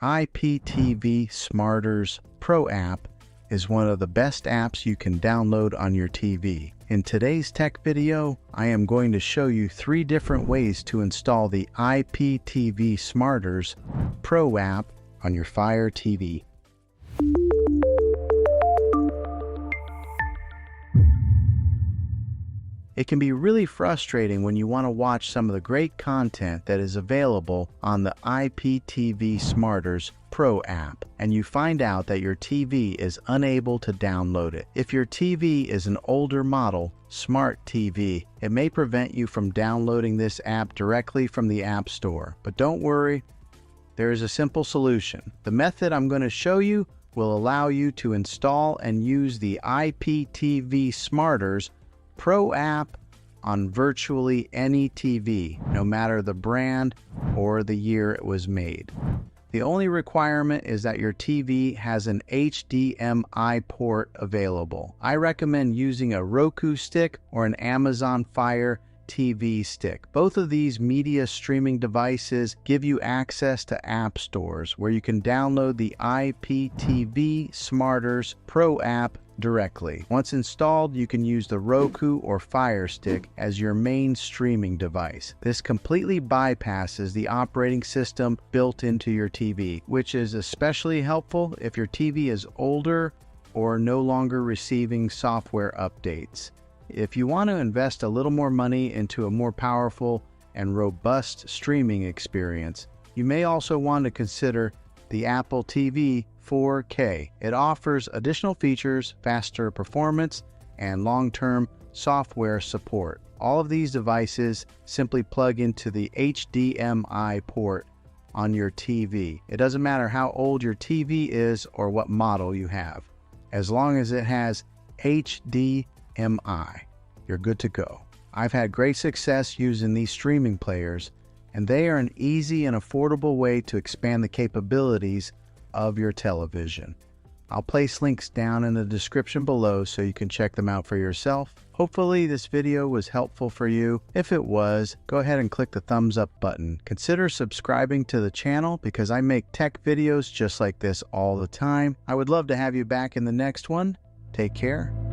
IPTV Smarters Pro App is one of the best apps you can download on your TV. In today's tech video, I am going to show you 3 different ways to install the IPTV Smarters Pro App on your Fire TV. It can be really frustrating when you want to watch some of the great content that is available on the IPTV Smarters Pro app, and you find out that your TV is unable to download it. If your TV is an older model, smart TV, it may prevent you from downloading this app directly from the App Store. But don't worry, there is a simple solution. The method I'm going to show you will allow you to install and use the IPTV Smarters Pro app on virtually any TV, no matter the brand or the year it was made. The only requirement is that your TV has an HDMI port available. I recommend using a Roku stick or an Amazon Fire TV stick. Both of these media streaming devices give you access to app stores where you can download the IPTV Smarters Pro app directly. Once installed, you can use the Roku or Fire Stick as your main streaming device. This completely bypasses the operating system built into your TV, which is especially helpful if your TV is older or no longer receiving software updates. If you want to invest a little more money into a more powerful and robust streaming experience, you may also want to consider the Apple TV 4K. It offers additional features, faster performance, and long-term software support. All of these devices simply plug into the HDMI port on your TV. It doesn't matter how old your TV is or what model you have. As long as it has HDMI, you're good to go. I've had great success using these streaming players, and they are an easy and affordable way to expand the capabilities of your television. I'll place links down in the description below so you can check them out for yourself. Hopefully this video was helpful for you. If it was, go ahead and click the thumbs up button. Consider subscribing to the channel because I make tech videos just like this all the time. I would love to have you back in the next one. Take care.